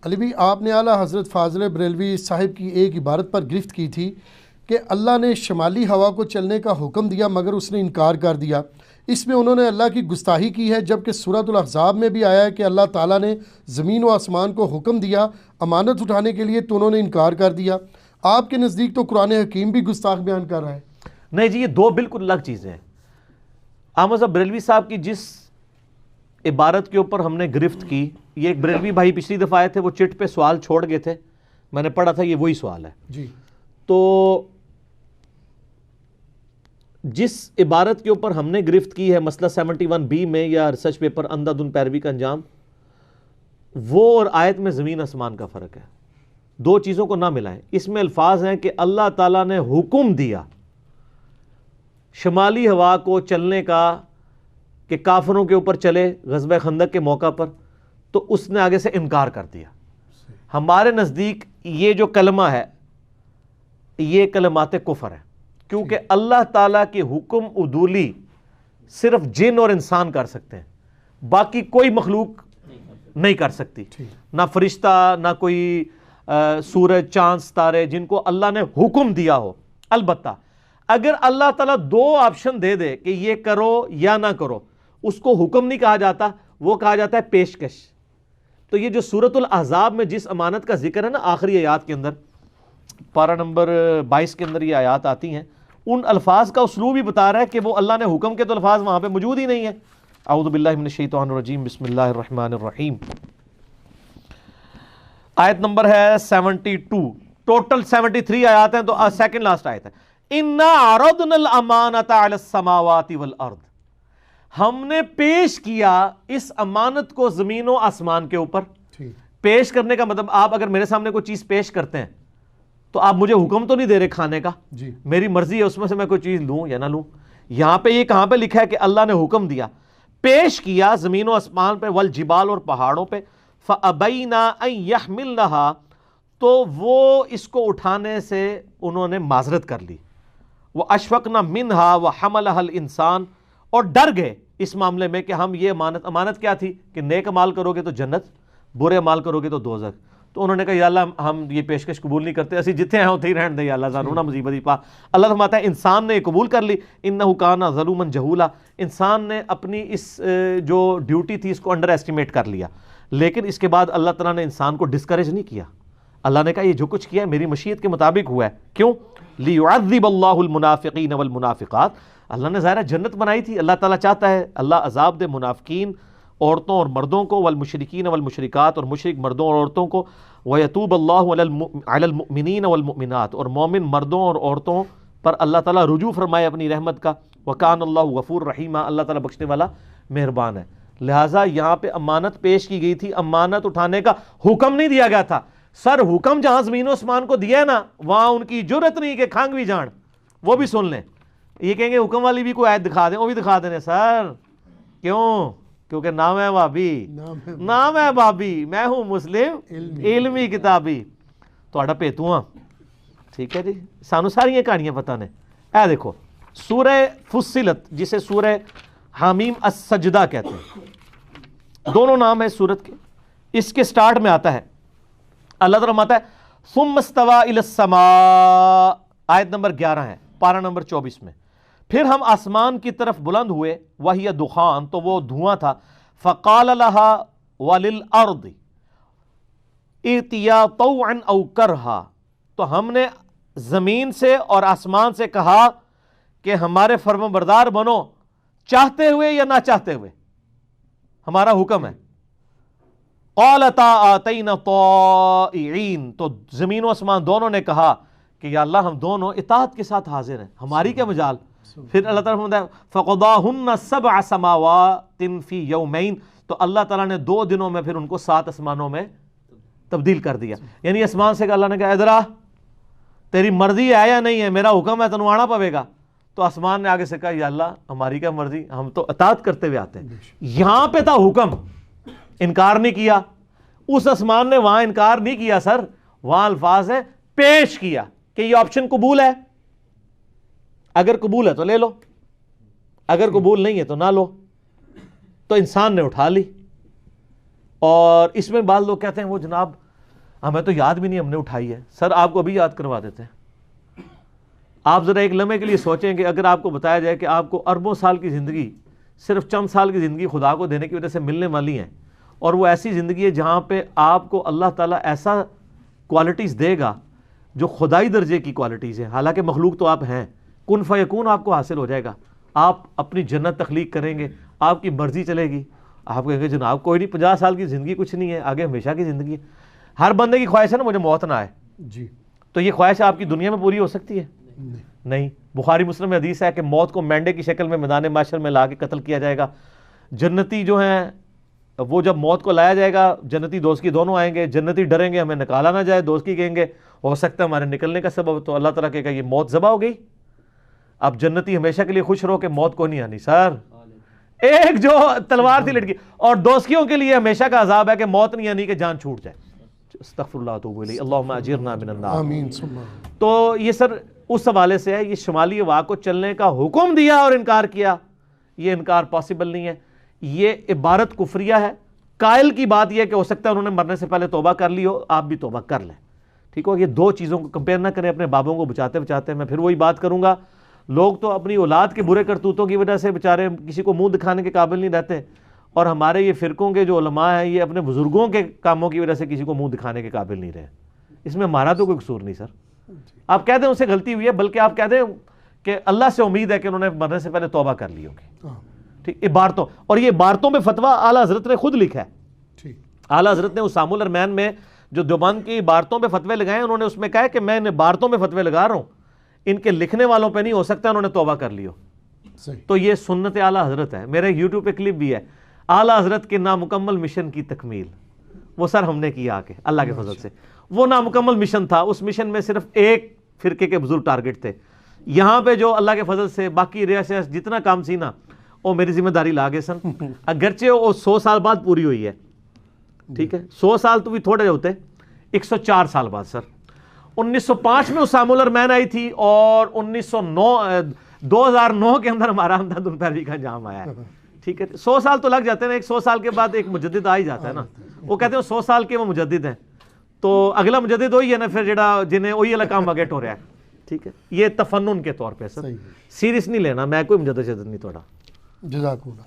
علی بھی آپ نے اعلیٰ حضرت فاضل بریلوی صاحب کی ایک عبارت پر گرفت کی تھی کہ اللہ نے شمالی ہوا کو چلنے کا حکم دیا مگر اس نے انکار کر دیا. اس میں انہوں نے اللہ کی گستاخی کی ہے، جبکہ سورۃ الاحزاب میں بھی آیا ہے کہ اللہ تعالیٰ نے زمین و آسمان کو حکم دیا امانت اٹھانے کے لیے تو انہوں نے انکار کر دیا. آپ کے نزدیک تو قرآن حکیم بھی گستاخ بیان کر رہا ہے. نہیں جی، یہ دو بالکل الگ چیزیں ہیں. احمد صاحب بریلوی صاحب کی جس عبارت کے اوپر ہم نے گرفت کی، یہ ایک بریلوی بھائی پچھلی دفعہ آئے تھے، وہ چٹ پہ سوال چھوڑ گئے تھے، میں نے پڑھا تھا، یہ وہی سوال ہے. جی تو جس عبارت کے اوپر ہم نے گرفت کی ہے مسئلہ 71B میں یا ریسرچ پیپر اندھادھند پیروی کا انجام، وہ اور آیت میں زمین آسمان کا فرق ہے. دو چیزوں کو نہ ملائیں. اس میں الفاظ ہیں کہ اللہ تعالیٰ نے حکم دیا شمالی ہوا کو چلنے کا کہ کافروں کے اوپر چلے غزوہ خندق کے موقع پر، تو اس نے آگے سے انکار کر دیا. ہمارے نزدیک یہ جو کلمہ ہے یہ کلمات کفر ہے، کیونکہ اللہ تعالیٰ کی حکم عدولی صرف جن اور انسان کر سکتے ہیں، باقی کوئی مخلوق نہیں کر سکتی. نہ فرشتہ، نہ کوئی سورج، چاند، ستارے جن کو اللہ نے حکم دیا ہو. البتہ اگر اللہ تعالیٰ دو آپشن دے دے کہ یہ کرو یا نہ کرو، اس کو حکم نہیں کہا جاتا، وہ کہا جاتا ہے پیشکش. تو یہ جو سورۃ الاحزاب میں جس امانت کا ذکر ہے نا آخری آیات کے اندر، پارہ نمبر 22 کے اندر یہ آیات آتی ہیں، ان الفاظ کا اسلوب ہی بتا رہا ہے کہ وہ اللہ نے حکم کے تو الفاظ وہاں پہ موجود ہی نہیں ہے. اعوذ باللہ من الشیطان الرجیم، بسم اللہ الرحمن الرحیم. آیت نمبر ہے 72، ٹوٹل 73 آیات ہیں، تو سیکنڈ لاسٹ آیت ہے. اِنَّا عَرَضْنَا الْأَمَانَةَ عَلَى السَّمَاوَاتِ وَالْأَرْضِ، ہم نے پیش کیا اس امانت کو زمین و آسمان کے اوپر. پیش کرنے کا مطلب آپ اگر میرے سامنے کوئی چیز پیش کرتے ہیں تو آپ مجھے حکم تو نہیں دے رہے کھانے کا، میری مرضی ہے اس میں سے میں کوئی چیز لوں یا نہ لوں. یہاں پہ یہ کہاں پہ لکھا ہے کہ اللہ نے حکم دیا، پیش کیا زمین و آسمان پہ، والجبال اور پہاڑوں پہ، فَأَبَيْنَا أَن يَحْمِلْنَهَا، تو وہ اس کو اٹھانے سے انہوں نے معذرت کر لی. وَأَشْفَقْنَا مِنْهَا وَحَمَلَهَا الْإِنسَانُ، اور ڈر گئے اس معاملے میں کہ ہم یہ امانت کیا تھی کہ نیک عمال کرو گے تو جنت، برے عمال کرو گے تو دوزخ. تو انہوں نے کہا یا اللہ ہم یہ پیشکش قبول نہیں کرتے، اسی جتنے ہیں اتنے ہی رہن دے یا اللہ، زانونا مصیبت ہی پا. اللہ فرماتا ہے انسان نے یہ قبول کر لی، انہ کان ظلوما جہولا، انسان نے اپنی اس جو ڈیوٹی تھی اس کو انڈر ایسٹیمیٹ کر لیا. لیکن اس کے بعد اللہ تعالیٰ نے انسان کو ڈسکریج نہیں کیا. اللہ نے کہا یہ جو کچھ کیا ہے میری مشیت کے مطابق ہوا ہے. کیوں؟ لِيُعَذِّبَ اللَّهُ الْمُنَافِقِينَ وَالْمُنَافِقَاتِ، اللہ نے ظاہرہ جنت بنائی تھی، اللہ تعالیٰ چاہتا ہے اللہ عذاب دے منافقین عورتوں اور مردوں کو، والمشرکین والمشرکات اور مشرک مردوں اور عورتوں کو، وَيَتُوبَ اللَّهُ عَلَى الْمُؤْمِنِينَ وَالْمُؤْمِنَاتِ، اور مومن مردوں اور عورتوں پر اللہ تعالیٰ رجوع فرمائے اپنی رحمت کا. وَكَانَ اللَّهُ غَفُورٌ رَحِيمًا، اللہ تعالیٰ بخشنے والا مہربان ہے. لہٰذا یہاں پہ امانت پیش کی گئی تھی، امانت اٹھانے کا حکم نہیں دیا گیا تھا. سر حکم جہاں زمین و آسمان کو دیا ہے نا، وہاں ان کی جرت نہیں کہ کھانگ بھی جان، وہ بھی سن لیں. یہ کہیں گے حکم والی بھی کوئی آیت دکھا دیں، وہ بھی دکھا دیں سر. کیوں؟ کیونکہ نام ہے بابی، نام ہے بابی، میں ہوں مسلم علمی کتابی تو پیتو ہاں. ٹھیک ہے جی، سانو ساری کہانیاں پتہ نے. اے دیکھو سورہ فصلت، جسے سورہ حامیم السجدہ کہتے ہیں، دونوں نام ہے سورت کے. اس کے سٹارٹ میں آتا ہے اللہ تعالیٰ فرماتا ہے ثم استوى الى السماء، آیت نمبر 11 ہے پارہ نمبر 24 میں. پھر ہم آسمان کی طرف بلند ہوئے، وہی دخان، تو وہ دھواں تھا. فقال لها وللارض ائتیا طوعا او کرہا، تو ہم نے زمین سے اور آسمان سے کہا کہ ہمارے فرمانبردار بنو، چاہتے ہوئے یا نہ چاہتے ہوئے، ہمارا حکم ہے. قالتا آتینا طائعین، تو زمین و آسمان دونوں نے کہا کہ یا اللہ ہم دونوں اطاعت کے ساتھ حاضر ہیں، ہماری کیا مجال. پھر اللہ تعالیٰ فرماتا ہے فقضاہن 7 سماوات فی یومین، تو اللہ تعالیٰ نے 2 دنوں میں پھر ان کو 7 آسمانوں میں تبدیل کر دیا. یعنی آسمان سے اللہ نے کہا ادھر آ، تیری مرضی ہے یا نہیں ہے، میرا حکم ہے تنوں آنا پوے گا. تو آسمان نے آگے سے کہا یا اللہ ہماری کیا مرضی، ہم تو اطاعت کرتے ہوئے آتے ہیں. یہاں پہ تھا حکم، انکار نہیں کیا. اس آسمان نے وہاں انکار نہیں کیا سر، وہاں الفاظ ہے پیش کیا کہ یہ آپشن قبول ہے، اگر قبول ہے تو لے لو، اگر قبول نہیں ہے تو نہ لو. تو انسان نے اٹھا لی. اور اس میں بعض لوگ کہتے ہیں وہ جناب ہمیں تو یاد بھی نہیں ہم نے اٹھائی ہے. سر آپ کو ابھی یاد کروا دیتے ہیں. آپ ذرا ایک لمحے کے لیے سوچیں کہ اگر آپ کو بتایا جائے کہ آپ کو اربوں سال کی زندگی صرف چند سال کی زندگی خدا کو دینے کی وجہ سے ملنے والی ہیں, اور وہ ایسی زندگی ہے جہاں پہ آپ کو اللہ تعالیٰ ایسا کوالٹیز دے گا جو خدائی درجے کی کوالٹیز ہیں, حالانکہ مخلوق تو آپ ہیں, کن فیکون آپ کو حاصل ہو جائے گا, آپ اپنی جنت تخلیق کریں گے, آپ کی مرضی چلے گی. آپ کہیں گے جناب کوئی نہیں, 50 سال کی زندگی کچھ نہیں ہے, آگے ہمیشہ کی زندگی ہے. ہر بندے کی خواہش ہے نا مجھے موت نہ آئے جی, تو یہ خواہش آپ کی دنیا میں پوری ہو سکتی ہے؟ نہیں. بخاری مسلم میں حدیث ہے کہ موت کو مینڈے کی شکل میں میدان محشر میں لا کے قتل کیا جائے گا. جنتی جو ہیں وہ جب موت کو لایا جائے گا, جنتی دوست کی دونوں آئیں گے, جنتی ڈریں گے ہمیں نکالا نہ جائے, دوست کی کہیں گے ہو سکتا ہے ہمارے نکلنے کا سبب, تو اللہ تعالیٰ کہے گا یہ موت ذبح ہو گئی. اب جنتی ہمیشہ کے لیے خوش رہو کہ موت کو نہیں آنی. سر ایک جو تلوار تھی لٹکی, اور دوستیوں کے لیے ہمیشہ کا عذاب ہے کہ موت نہیں آنی کہ جان چھوٹ جائے. استغفر اللہ توب الیہ اللہم اجرنا من النار. آمین. تو یہ سر اس حوالے سے ہے, یہ شمالی ہوا کو چلنے کا حکم دیا اور انکار کیا, یہ انکار پاسبل نہیں ہے, یہ عبارت کفریہ ہے. قائل کی بات یہ ہے کہ ہو سکتا ہے انہوں نے مرنے سے پہلے توبہ کر لی ہو, آپ بھی توبہ کر لیں. ٹھیک ہو, یہ دو چیزوں کو کمپیئر نہ کریں اپنے بابوں کو بچاتے بچاتے. میں پھر وہی بات کروں گا, لوگ تو اپنی اولاد کے برے کرتوتوں کی وجہ سے بیچارے کسی کو منہ دکھانے کے قابل نہیں رہتے, اور ہمارے یہ فرقوں کے جو علماء ہیں یہ اپنے بزرگوں کے کاموں کی وجہ سے کسی کو منہ دکھانے کے قابل نہیں رہے. اس میں ہمارا تو کوئی قصور نہیں سر. آپ کہہ دیں اسے غلطی ہوئی ہے, بلکہ آپ کہہ دیں کہ اللہ سے امید ہے کہ انہوں نے مرنے سے پہلے توبہ کر لی ہوگی. ٹھیک, عبارتوں, اور یہ عبارتوں میں فتویٰ اعلیٰ حضرت نے خود لکھا ہے. اعلیٰ حضرت نے اسام الارمین میں جو دیوبند کی عبارتوں پہ فتوے لگائے, انہوں نے اس میں کہا ہے کہ میں ان عبارتوں میں فتوے لگا رہا ہوں, ان کے لکھنے والوں پہ نہیں, ہو سکتا انہوں نے توبہ کر لی ہو. تو یہ سنت اعلیٰ حضرت ہے. میرے یوٹیوب پہ کلپ بھی ہے, اعلیٰ حضرت کے نامکمل مشن کی تکمیل, وہ سر ہم نے کیا آ کے اللہ کے فضل سے. وہ نامکمل مشن تھا, اس مشن میں صرف ایک فرقے کے بزرگ ٹارگٹ تھے. یہاں پہ جو اللہ کے فضل سے باقی ریاست جتنا کام سی نا وہ میری ذمہ داری لا گئے سن, اگرچہ وہ 100 سال بعد پوری ہوئی ہے. ٹھیک ہے, 100 سال تو بھی تھوڑے ہوتے, 104 سال بعد سر. 1905 میں اسام الارمین آئی تھی, اور 2009 کے اندر ہمارا امداد الپیروی کا انجام آیا ہے. ٹھیک ہے, 100 سال تو لگ جاتے ہیں نا, ایک 100 سال کے بعد ایک مجدد آ ہی جاتا ہے نا. وہ کہتے ہیں 100 سال کے وہ مجدد ہیں, تو اگلا مجدد وہی ہے نا پھر جڑا جنہیں وہی والا کام اگیٹ ہو رہا ہے. ٹھیک ہے, یہ تفنن کے طور پہ سر, سیریس نہیں لینا, میں کوئی مجدد نہیں توڑا. جزاک اللہ.